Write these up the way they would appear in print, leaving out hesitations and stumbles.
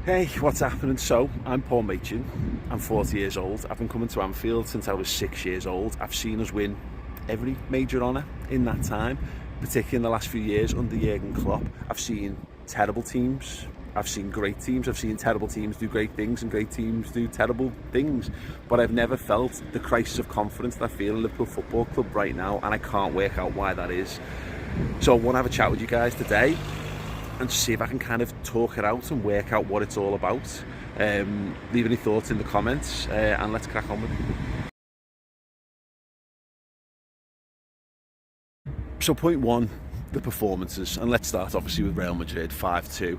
Hey, what's happening? So, I'm Paul Maych. I'm 40 years old. I've been coming to Anfield since I was 6 years old. I've seen us win every major honour in that time, particularly in the last few years under Jurgen Klopp. I've seen terrible teams. I've seen great teams. I've seen terrible teams do great things and great teams do terrible things. But I've never felt the crisis of confidence that I feel in Liverpool Football Club right now, and I can't work out why that is. So I want to have a chat with you guys today and see if I can kind of talk it out and work out what it's all about. Leave any thoughts in the comments and let's crack on with it. So point one, the performances, and let's start obviously with Real Madrid 5-2.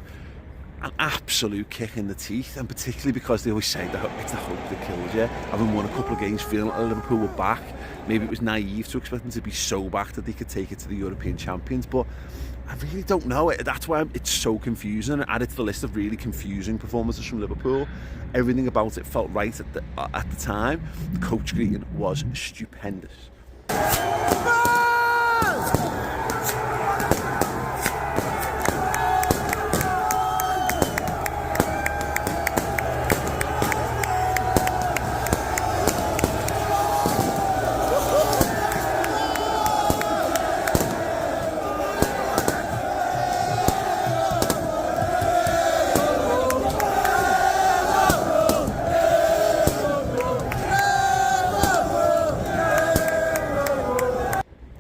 An absolute kick in the teeth, and particularly because they always say that it's the hope that kills you. Having won a couple of games feeling like Liverpool were back, maybe it was naive to expect them to be so back that they could take it to the European champions, but I really don't know. That's why it's so confusing. I added to the list of really confusing performances from Liverpool. Everything about it felt right at the time. The coach greeting was stupendous.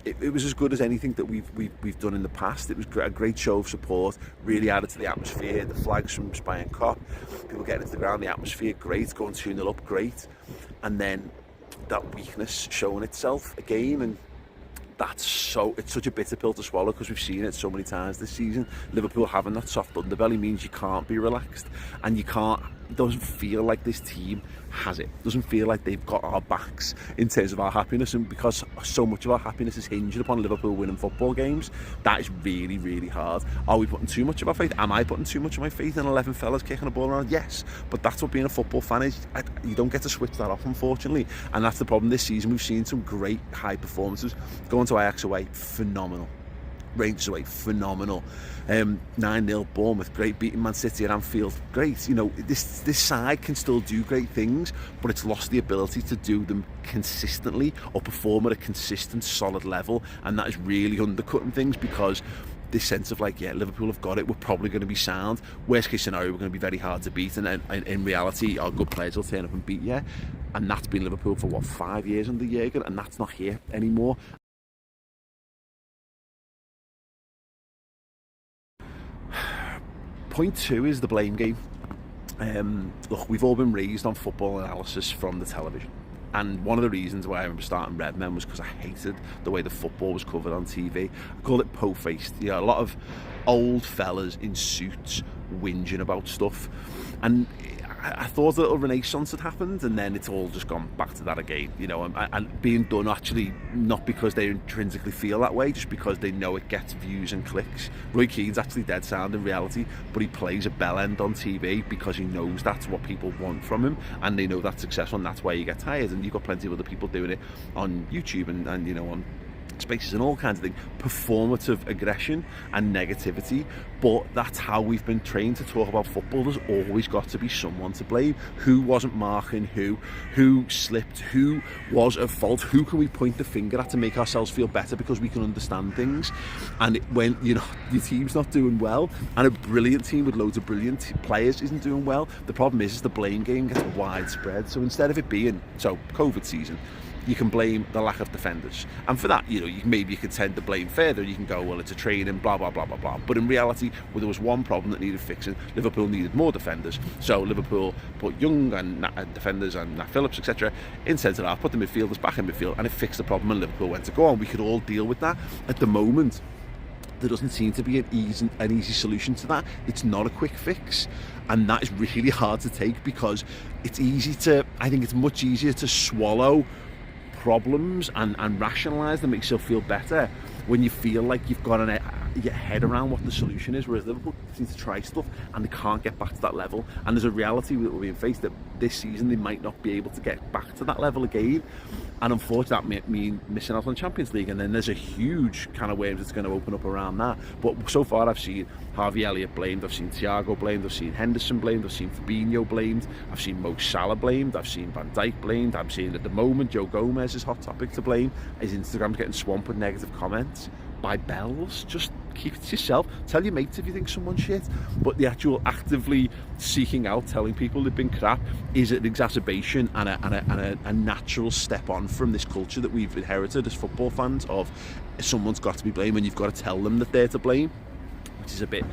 It was as good as anything that we've done in the past. It was a great show of support, really added to the atmosphere. The flags from Spy Cop, people getting into the ground, the atmosphere, great, going 2-0 up, great. And then that weakness showing itself again, and it's such a bitter pill to swallow because we've seen it so many times this season. Liverpool having that soft underbelly means you can't be relaxed, and it doesn't feel like this team has it. Doesn't feel like they've got our backs in terms of our happiness, and because so much of our happiness is hinged upon Liverpool winning football games, that is really, really hard. Are we putting too much of our faith? Am I putting too much of my faith in 11 fellas kicking a ball around? Yes, but that's what being a football fan is. You don't get to switch that off, unfortunately, and that's the problem this season. We've seen some great high performances. Going to Ajax away, phenomenal. Rangers away, phenomenal. 9-0 Bournemouth, great. Beating Man City at Anfield, great. You know, this side can still do great things, but it's lost the ability to do them consistently or perform at a consistent, solid level, and that is really undercutting things because this sense of like, yeah, Liverpool have got it, we're probably going to be sound. Worst case scenario, we're going to be very hard to beat, and in reality, our good players will turn up and beat you. And that's been Liverpool for 5 years under Jurgen, and that's not here anymore. Point two is the blame game. Look, we've all been raised on football analysis from the television, and one of the reasons why I remember starting Redmen was because I hated the way the football was covered on TV. I called it po-faced. You know, a lot of old fellas in suits whinging about stuff, and I thought a little renaissance had happened, and then it's all just gone back to that again, you know, and being done actually not because they intrinsically feel that way, just because they know it gets views and clicks. Roy Keane's actually dead sound in reality, but he plays a bell end on TV because he knows that's what people want from him, and they know that's successful, and that's why you get tired. And you've got plenty of other people doing it on YouTube and you know, on Spaces and all kinds of things, performative aggression and negativity. But that's how we've been trained to talk about football. There's always got to be someone to blame. Who wasn't marking who slipped, who was at fault, who can we point the finger at to make ourselves feel better because we can understand things. And when, you know, your team's not doing well, and a brilliant team with loads of brilliant players isn't doing well, the problem is the blame game gets widespread. So instead of it being, COVID season, you can blame the lack of defenders, and for that, you know, maybe you could tend to blame further. You can go, well, it's a training, blah blah blah blah blah. But in reality, well, there was one problem that needed fixing. Liverpool needed more defenders, so Liverpool put Young and defenders and Nat Phillips, etc., in centre half, put the midfielders back in midfield, and it fixed the problem. And Liverpool went to go on. We could all deal with that. At the moment, there doesn't seem to be an easy solution to that. It's not a quick fix, and that is really hard to take because it's I think it's much easier to swallow problems and rationalise them. Makes you feel better when you feel like you've got your head around what the solution is, whereas Liverpool seem to try stuff and they can't get back to that level. And there's a reality that we're being faced that this season they might not be able to get back to that level again, and unfortunately that mean missing out on the Champions League. And then there's a huge kind of worms that's going to open up around that. But so far I've seen Harvey Elliott blamed, I've seen Thiago blamed, I've seen Henderson blamed, I've seen Fabinho blamed, I've seen Mo Salah blamed, I've seen Van Dijk blamed, I'm seeing at the moment Joe Gomez is hot topic to blame. His Instagram's getting swamped with negative comments by bells. Just keep it to yourself. Tell your mates if you think someone's shit, but the actual actively seeking out, telling people they've been crap is an exacerbation and a natural step on from this culture that we've inherited as football fans of someone's got to be blamed and you've got to tell them that they're to blame, which is a bit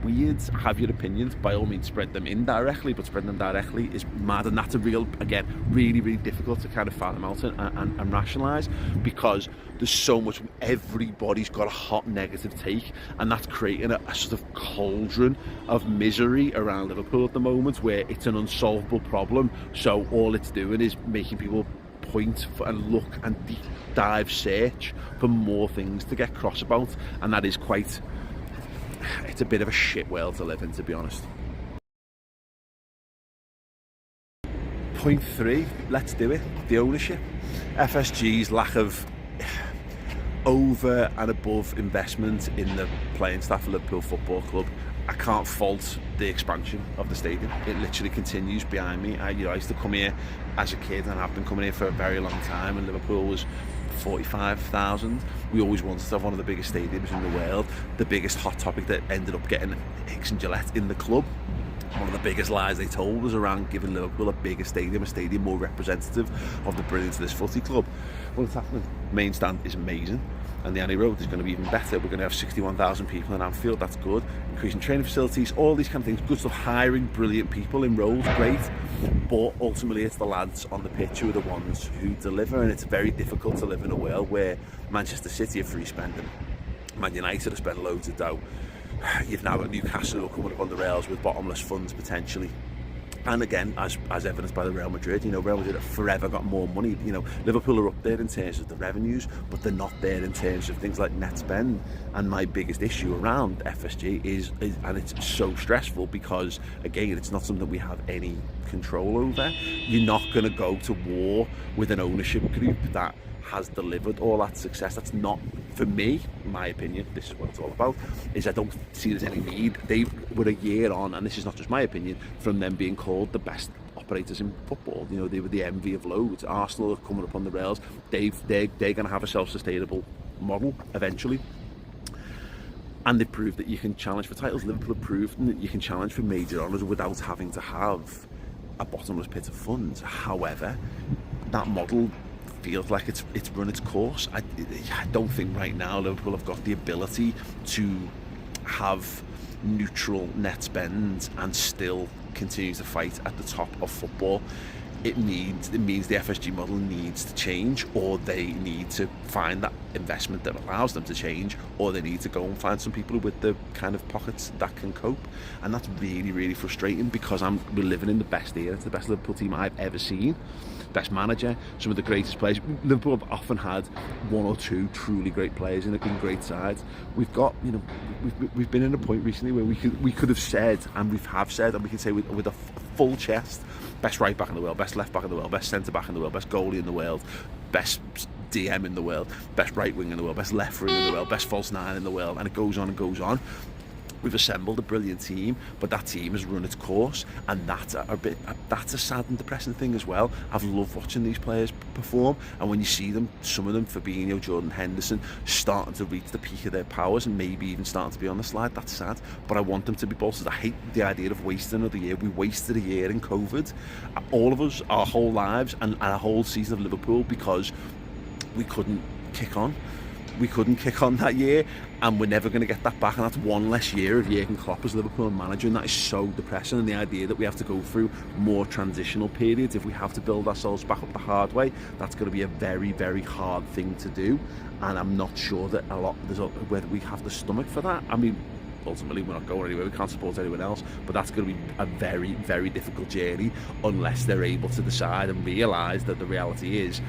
weird. Have your opinions, by all means spread them indirectly, but spreading them directly is mad, and that's a real, again, really difficult to kind of fathom out and rationalise, because there's so much, everybody's got a hot negative take, and that's creating a sort of cauldron of misery around Liverpool at the moment, where it's an unsolvable problem, so all it's doing is making people point and look and deep dive search for more things to get cross about, and that is quite, it's a bit of a shit world to live in, to be honest. Point 3, let's do it, the ownership. FSG's lack of over and above investment in the playing staff of Liverpool Football Club. I can't fault the expansion of the stadium. It literally continues behind me. I used to come here as a kid, and I've been coming here for a very long time, and Liverpool was 45,000. We always wanted to have one of the biggest stadiums in the world. The biggest hot topic that ended up getting Hicks and Gillette in the club. One of the biggest lies they told was around giving Liverpool a bigger stadium, a stadium more representative of the brilliance of this footy club. Well, it's happening. Main stand is amazing, and the Annie Road is going to be even better. We're going to have 61,000 people in Anfield, that's good. Increasing training facilities, all these kind of things, good stuff. Hiring brilliant people in roles, great. But ultimately it's the lads on the pitch who are the ones who deliver, and it's very difficult to live in a world where Manchester City are free spending, Man United have spent loads of dough. You've now got Newcastle coming up on the rails with bottomless funds potentially. And again, as evidenced by the Real Madrid, Real Madrid have forever got more money. Liverpool are up there in terms of the revenues, but they're not there in terms of things like net spend. And my biggest issue around FSG is and it's so stressful because, again, it's not something we have any control over. You're not going to go to war with an ownership group that has delivered all that success. That's not, for me, my opinion, this is what it's all about, is I don't see there's any need. They were a year on, and this is not just my opinion, from them being called the best operators in football. They were the envy of loads. Arsenal are coming up on the rails. They're going to have a self-sustainable model eventually, and they've proved that you can challenge for titles. Liverpool have proved that you can challenge for major honours without having to have a bottomless pit of funds. However, that model feels like it's run its course. I don't think right now Liverpool have got the ability to have neutral net spend and still continue to fight at the top of football. It means the FSG model needs to change, or they need to find that investment that allows them to change, or they need to go and find some people with the kind of pockets that can cope. And that's really frustrating, because we're living in the best era. It's the best Liverpool team I've ever seen, best manager, some of the greatest players. Liverpool have often had one or two truly great players in great sides. We've got, we've been in a point recently where we could have said, and we can say with a full chest, best right back in the world, best left back in the world, best centre back in the world, best goalie in the world, best DM in the world, best right wing in the world, best left wing in the world, best false nine in the world, and it goes on and goes on. We've assembled a brilliant team, but that team has run its course, and that's a sad and depressing thing as well. I've loved watching these players perform, and when you see them, some of them, Fabinho, Jordan Henderson, starting to reach the peak of their powers and maybe even starting to be on the slide, that's sad, but I want them to be bolstered. I hate the idea of wasting another year. We wasted a year in COVID, all of us, our whole lives, and a whole season of Liverpool, because we couldn't kick on. We couldn't kick on that year, and we're never going to get that back, and that's one less year of Jurgen Klopp as Liverpool manager, and that is so depressing. And the idea that we have to go through more transitional periods if we have to build ourselves back up the hard way, that's going to be a very hard thing to do, and I'm not sure that whether we have the stomach for that. I mean, ultimately we're not going anywhere, we can't support anyone else, but that's going to be a very difficult journey unless they're able to decide and realise that the reality is,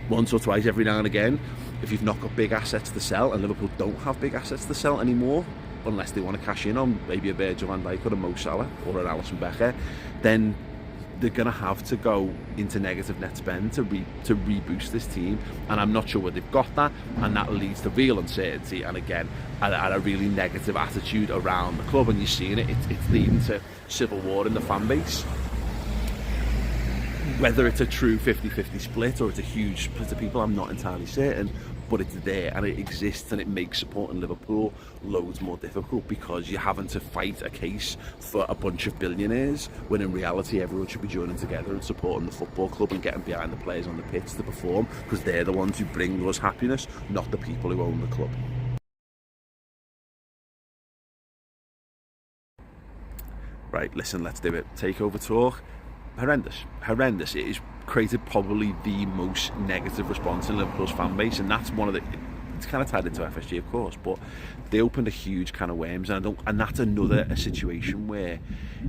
once or twice every now and again, if you've not got big assets to sell, and Liverpool don't have big assets to sell anymore, unless they want to cash in on maybe a Virgil van Dijk or a Mo Salah or an Alisson Becker, then they're going to have to go into negative net spend to reboost this team, and I'm not sure where they've got that, and that leads to real uncertainty and again a really negative attitude around the club, and you're seeing it's leading to civil war in the fan base. Whether it's a true 50-50 split or it's a huge split of people, I'm not entirely certain, but it's there and it exists, and it makes supporting Liverpool loads more difficult because you're having to fight a case for a bunch of billionaires when in reality everyone should be joining together and supporting the football club and getting behind the players on the pitch to perform, because they're the ones who bring us happiness, not the people who own the club. Right, listen, let's do it. Takeover talk. Horrendous. It has created probably the most negative response in Liverpool's fan base, and that's one of the. It's kind of tied into FSG, of course, but they opened a huge can of worms, and that's another situation where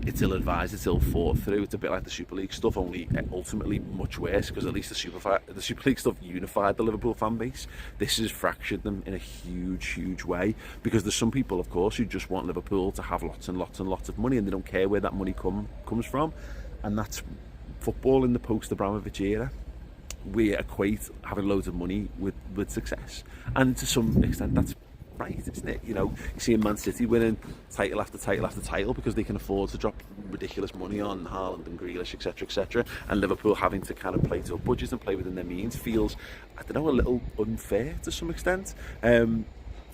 it's ill-advised, it's ill-thought through. It's a bit like the Super League stuff, only ultimately much worse, because at least the Super League stuff unified the Liverpool fan base. This has fractured them in a huge way, because there's some people, of course, who just want Liverpool to have lots and lots of money, and they don't care where that money comes from. And that's football in the post-Abramovich era. We equate having loads of money with success, and to some extent that's right, isn't it? You know, you see Man City winning title after title because they can afford to drop ridiculous money on Haaland and Grealish, etc, and Liverpool having to kind of play to a budget and play within their means feels, I don't know, a little unfair to some extent.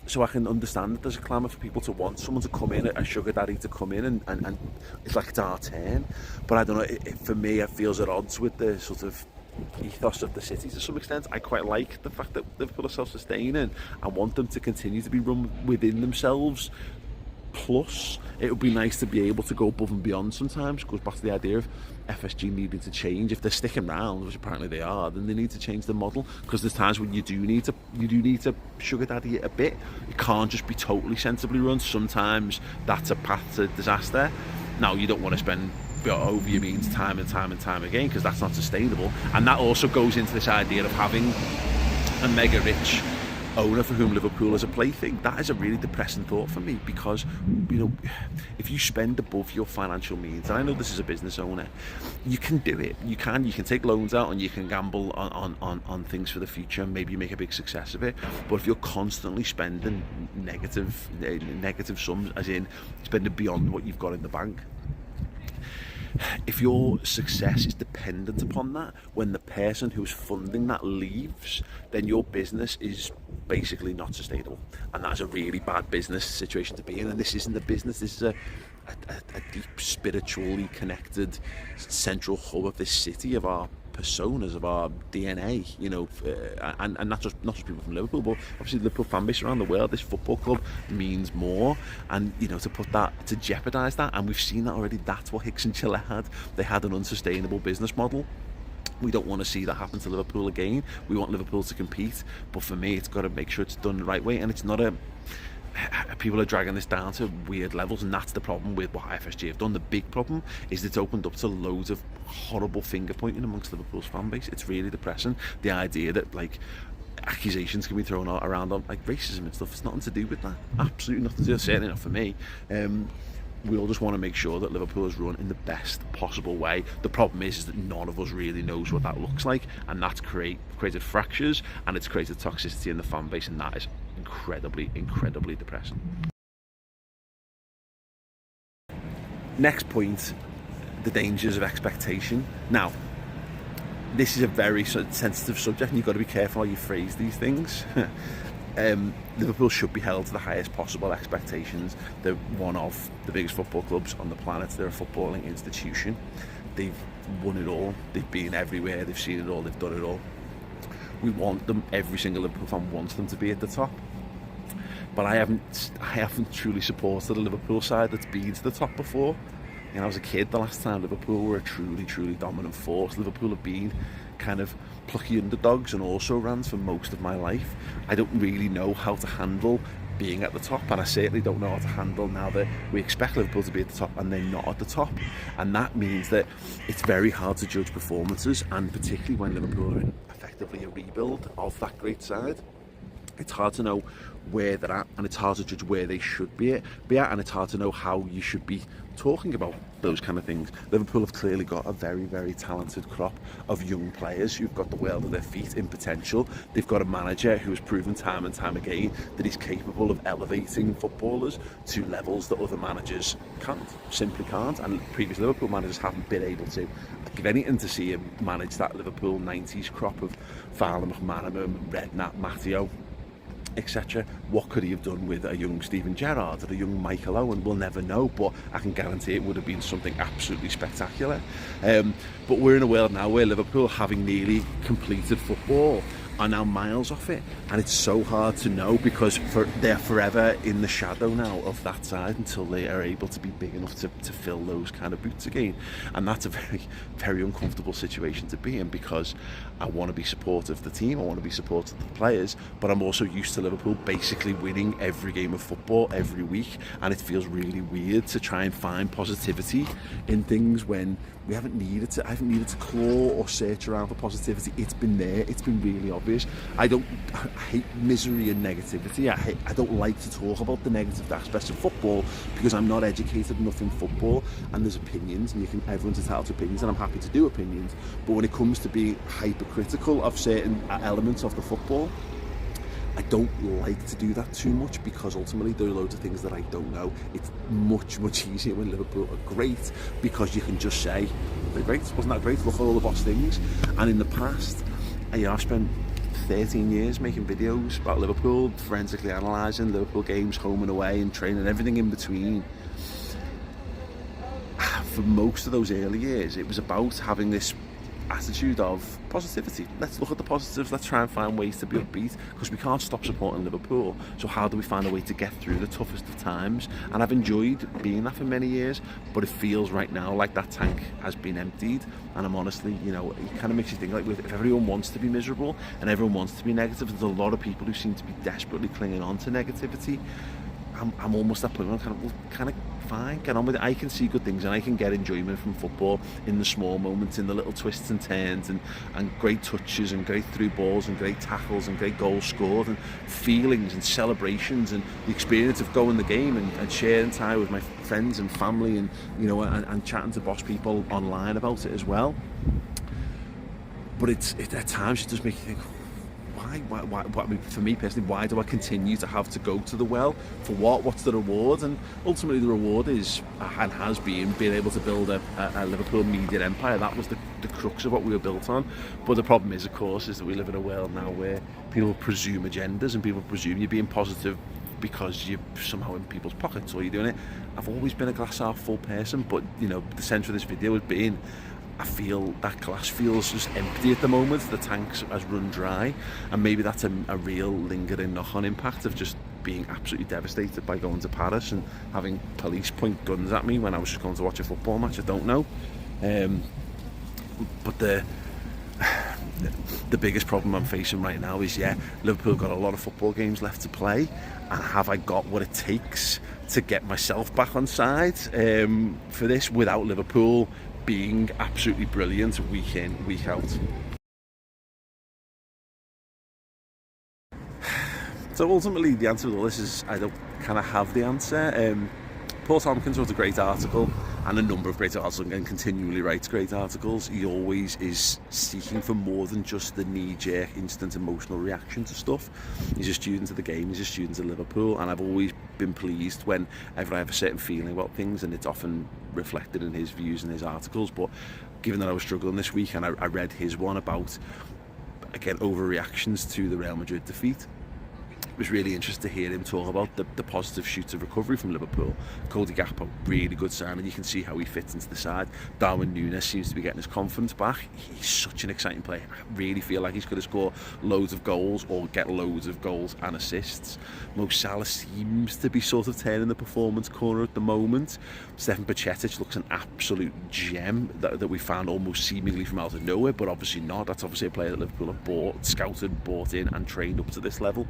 So I can understand that there's a clamour for people to want someone to come in, a sugar daddy to come in, and it's like it's our turn. But I don't know, for me it feels at odds with the sort of ethos of the city to some extent. I quite like the fact that Liverpool are self-sustaining. I want them to continue to be run within themselves. Plus, it would be nice to be able to go above and beyond sometimes. Goes back to the idea of FSG needing to change. If they're sticking around, which apparently they are, then they need to change the model, because there's times when you do need to sugar daddy it a bit. It can't just be totally sensibly run. Sometimes that's a path to disaster. Now, you don't want to spend over your means time and time again, because that's not sustainable, and that also goes into this idea of having a mega rich owner for whom Liverpool is a plaything. That is a really depressing thought for me, because, you know, if you spend above your financial means, and I know this is a business owner, you can do it. You can take loans out and you can gamble on things for the future, and maybe you make a big success of it. But if you're constantly spending negative sums, as in spending beyond what you've got in the bank, if your success is dependent upon that, when the person who's funding that leaves, then your business is basically not sustainable, and that's a really bad business situation to be in. And this isn't a business, this is a deep spiritually connected central hub of this city, of our personas, of our DNA, you know, and not just people from Liverpool, but obviously the Liverpool fan base around the world. This football club means more, and you know, to jeopardise that, and we've seen that already. That's what Hicks and Chiller had. They had an unsustainable business model. We don't want to see that happen to Liverpool again. We want Liverpool to compete, but for me, it's got to make sure it's done the right way, and it's not people are dragging this down to weird levels, and that's the problem with what FSG have done. The big problem is it's opened up to loads of horrible finger pointing amongst Liverpool's fan base. It's really depressing, the idea that like accusations can be thrown around on like racism and stuff. It's nothing to do with that, absolutely nothing to do, certainly not for me. We all just want to make sure that Liverpool is run in the best possible way. The problem is that none of us really knows what that looks like, and that's created fractures, and it's created toxicity in the fan base, and that is incredibly depressing. Next point, the dangers of expectation. Now, this is a very sensitive subject, and you've got to be careful how you phrase these things. Liverpool should be held to the highest possible expectations. They're one of the biggest football clubs on the planet. They're a footballing institution. They've won it all. They've been everywhere. They've seen it all. They've done it all. We want them. Every single Liverpool fan wants them to be at the top. But I haven't truly supported a Liverpool side that's been to the top before. You know, I was a kid the last time Liverpool were a truly dominant force. Liverpool have been kind of plucky underdogs and also rans for most of my life. I don't really know how to handle being at the top, and I certainly don't know how to handle now that we expect Liverpool to be at the top and they're not at the top. And that means that it's very hard to judge performances, and particularly when Liverpool are in effectively a rebuild of that great side. it's hard to know where they're at, and it's hard to judge where they should be at, and it's hard to know how you should be talking about those kind of things. Liverpool have clearly got a very, very talented crop of young players who've got the world at their feet in potential. They've got a manager who has proven time and time again that he's capable of elevating footballers to levels that other managers simply can't, and previous Liverpool managers haven't been able to. I'd give anything to see him manage that Liverpool 90s crop of Fowler, McManaman, Redknapp, Matteo, etc. What could he have done with a young Steven Gerrard or a young Maych? And we'll never know, but I can guarantee it would have been something absolutely spectacular. But we're in a world now where Liverpool, having nearly completed football, are now miles off it, and it's so hard to know because they're forever in the shadow now of that side until they are able to be big enough to fill those kind of boots again. And that's a very, very uncomfortable situation to be in, because I want to be supportive of the team, I want to be supportive of the players, but I'm also used to Liverpool basically winning every game of football every week, and it feels really weird to try and find positivity in things when I haven't needed to claw or search around for positivity. It's been there, it's been really obvious. I hate misery and negativity. I don't like to talk about the negative aspects of football because I'm not educated enough in football, and there's opinions, and everyone's entitled to opinions, and I'm happy to do opinions, but when it comes to being hypercritical of certain elements of the football, I don't like to do that too much, because ultimately there are loads of things that I don't know. It's much, much easier when Liverpool are great, because you can just say, they're great, wasn't that great, look at all the boss things. And in the past, I've spent 13 years making videos about Liverpool, forensically analysing Liverpool games, home and away, and training, everything in between. For most of those early years, it was about having this attitude of positivity. Let's look at the positives, let's try and find ways to be upbeat, because we can't stop supporting Liverpool, so how do we find a way to get through the toughest of times? And I've enjoyed being that for many years, but it feels right now like that tank has been emptied, and I'm honestly, it kind of makes you think, like, if everyone wants to be miserable and everyone wants to be negative, there's a lot of people who seem to be desperately clinging on to negativity. I'm almost at that point where I'm kind of fine, get on with it. I can see good things, and I can get enjoyment from football in the small moments, in the little twists and turns, and great touches, and great through balls, and great tackles, and great goals scored, and feelings and celebrations, and the experience of going the game and sharing time with my friends and family, and and chatting to boss people online about it as well. But it at times it does make you think, why, I mean, for me personally, why do I continue to have to go to the well? For what? What's the reward? And ultimately the reward is, and has been, being able to build a Liverpool media empire. That was the crux of what we were built on. But the problem is, of course, is that we live in a world now where people presume agendas, and people presume you're being positive because you're somehow in people's pockets, or you're doing it. I've always been a glass half full person, but the centre of this video has been, I feel that glass feels just empty at the moment. The tank has run dry, and maybe that's a real lingering knock-on impact of just being absolutely devastated by going to Paris and having police point guns at me when I was just going to watch a football match. I don't know, but the biggest problem I'm facing right now is, Liverpool got a lot of football games left to play, and have I got what it takes to get myself back on side for this without Liverpool being absolutely brilliant week in, week out? So ultimately the answer to all this is, I don't kind of have the answer. PostArmControl wrote a great article, and a number of great articles, and continually writes great articles. He always is seeking for more than just the knee-jerk instant emotional reaction to stuff. He's a student of the game, he's a student of Liverpool, and I've always been pleased whenever I have a certain feeling about things, and it's often reflected in his views and his articles. But given that I was struggling this week, and I read his one about, again, overreactions to the Real Madrid defeat, it was really interesting to hear him talk about the positive shoots of recovery from Liverpool. Cody Gakpo, really good sign, and you can see how he fits into the side. Darwin Núñez seems to be getting his confidence back. He's such an exciting player. I really feel like he's going to score loads of goals, or get loads of goals and assists. Mo Salah seems to be sort of turning the performance corner at the moment. Stefan Bajcetic looks an absolute gem that we found almost seemingly from out of nowhere, but obviously not. That's obviously a player that Liverpool have scouted, bought in, and trained up to this level.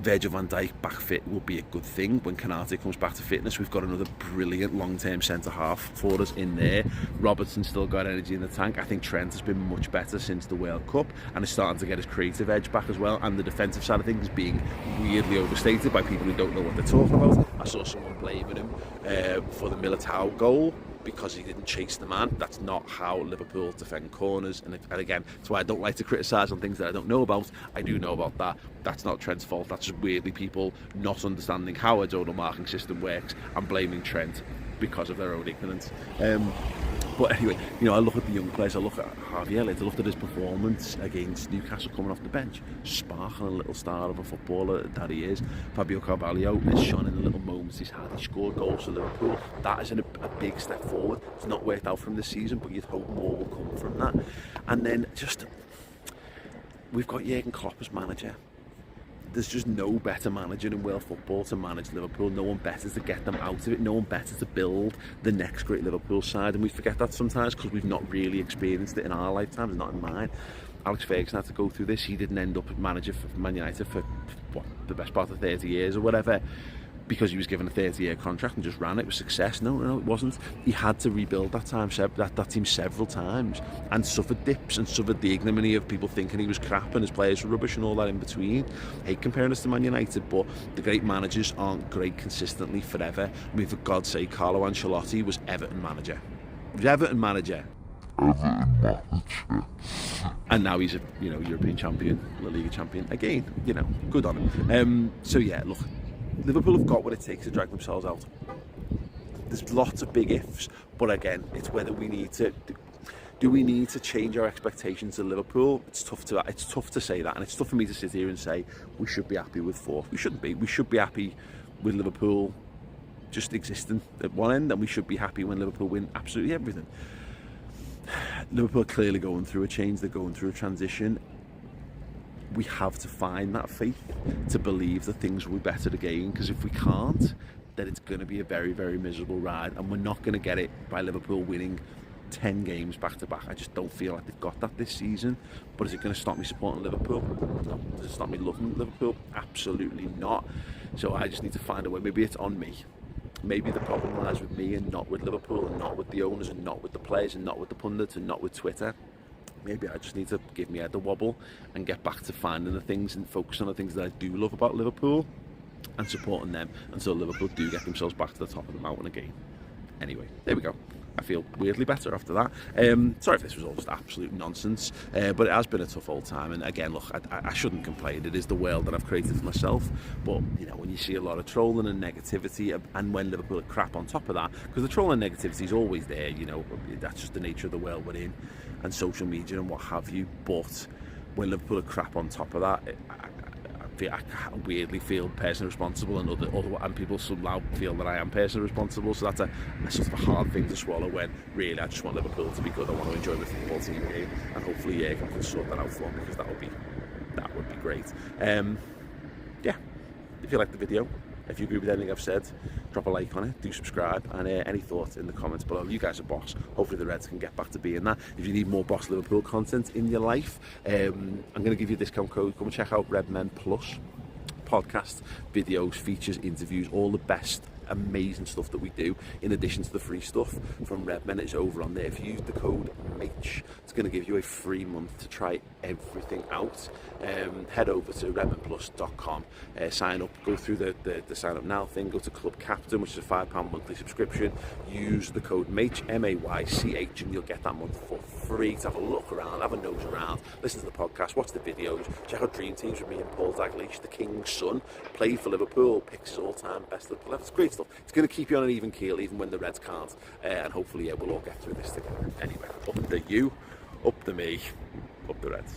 Virgil van Dijk back fit will be a good thing. When Konate comes back to fitness, we've got another brilliant long-term centre-half for us in there. Robertson's still got energy in the tank. I think Trent has been much better since the World Cup and is starting to get his creative edge back as well. And the defensive side of things being weirdly overstated by people who don't know what they're talking about. I saw someone blaming him for the Militao goal because he didn't chase the man. That's not how Liverpool defend corners. And again, that's why I don't like to criticise on things that I don't know about. I do know about that. That's not Trent's fault. That's just weirdly people not understanding how a zonal marking system works and blaming Trent because of their own ignorance. But anyway, you know, I look at the young players, I look at Harvey Elliott, I looked at his performance against Newcastle coming off the bench, sparkling a little star of a footballer that he is. Fabio Carvalho has shone in the little moments he's had. He scored goals for Liverpool. That is a big step forward. It's not worked out from this season, but you'd hope more will come from that. And then just, we've got Jurgen Klopp as manager. There's just no better manager in world football to manage Liverpool. No one better to get them out of it. No one better to build the next great Liverpool side. And we forget that sometimes because we've not really experienced it in our lifetimes, not in mine. Alex Ferguson had to go through this. He didn't end up manager for Man United for what, the best part of 30 years or whatever, because he was given a 30-year contract and just ran it with success. No, it wasn't. He had to rebuild that team several times and suffered dips and suffered the ignominy of people thinking he was crap and his players were rubbish and all that in between. I hate comparing us to Man United, but the great managers aren't great consistently forever. I mean, for God's sake, Carlo Ancelotti was Everton manager. He was Everton manager. And now he's a European champion, La Liga champion again. You know, good on him. So yeah, look, Liverpool have got what it takes to drag themselves out. There's lots of big ifs, but again, it's whether we need to. Do we need to change our expectations of Liverpool? It's tough to say that, and it's tough for me to sit here and say we should be happy with fourth. We shouldn't be. We should be happy with Liverpool just existing at one end, and we should be happy when Liverpool win absolutely everything. Liverpool are clearly going through a change. They're going through a transition. We have to find that faith to believe that things will be better again, because if we can't, then it's going to be a very, very miserable ride, and we're not going to get it by Liverpool winning 10 games back to back. I just don't feel like they've got that this season. But is it going to stop me supporting Liverpool? No. Does it stop me loving Liverpool? Absolutely not. So I just need to find a way. Maybe it's on me. Maybe the problem lies with me and not with Liverpool, and not with the owners, and not with the players, and not with the pundits, and not with Twitter. Maybe I just need to give my head a wobble and get back to finding the things and focus on the things that I do love about Liverpool and supporting them until Liverpool do get themselves back to the top of the mountain again. Anyway, there we go. I feel weirdly better after that. Sorry if this was all just absolute nonsense, but it has been a tough old time. And again, look, I shouldn't complain. It is the world that I've created for myself. But, you know, when you see a lot of trolling and negativity, and when Liverpool are crap on top of that, because the trolling and negativity is always there, you know, that's just the nature of the world we're in, and social media and what have you. But when Liverpool are crap on top of that, I weirdly feel personally responsible, and people somehow feel that I am personally responsible. So that's a sort of a hard thing to swallow, when really I just want Liverpool to be good. I want to enjoy the football team game, and hopefully Jurgen can sort that out for me, because that would be great. Yeah, if you like the video, if you agree with anything I've said, drop a like on it, do subscribe, and any thoughts in the comments below. You guys are boss. Hopefully the Reds can get back to being that. If you need more Boss Liverpool content in your life, I'm going to give you a discount code. Come and check out Redmen Plus. Podcast, videos, features, interviews, all the best amazing stuff that we do, in addition to the free stuff from Redmen. It's over on there. If you use the code Maych, it's going to give you a free month to try everything out. Head over to redmenplus.com, sign up, go through the sign up now thing, go to Club Captain, which is a £5 monthly subscription, use the code Maych, M-A-Y-C-H, and you'll get that month for free to have a look around, have a nose around, listen to the podcast, watch the videos, check out Dream Teams with me and Paul Dalglish, the King's son, played for Liverpool, picks his all-time best Liverpool. It's great stuff. It's going to keep you on an even keel even when the Reds can't, and hopefully we'll all get through this together. Anyway, up the you, up the me, up the Reds.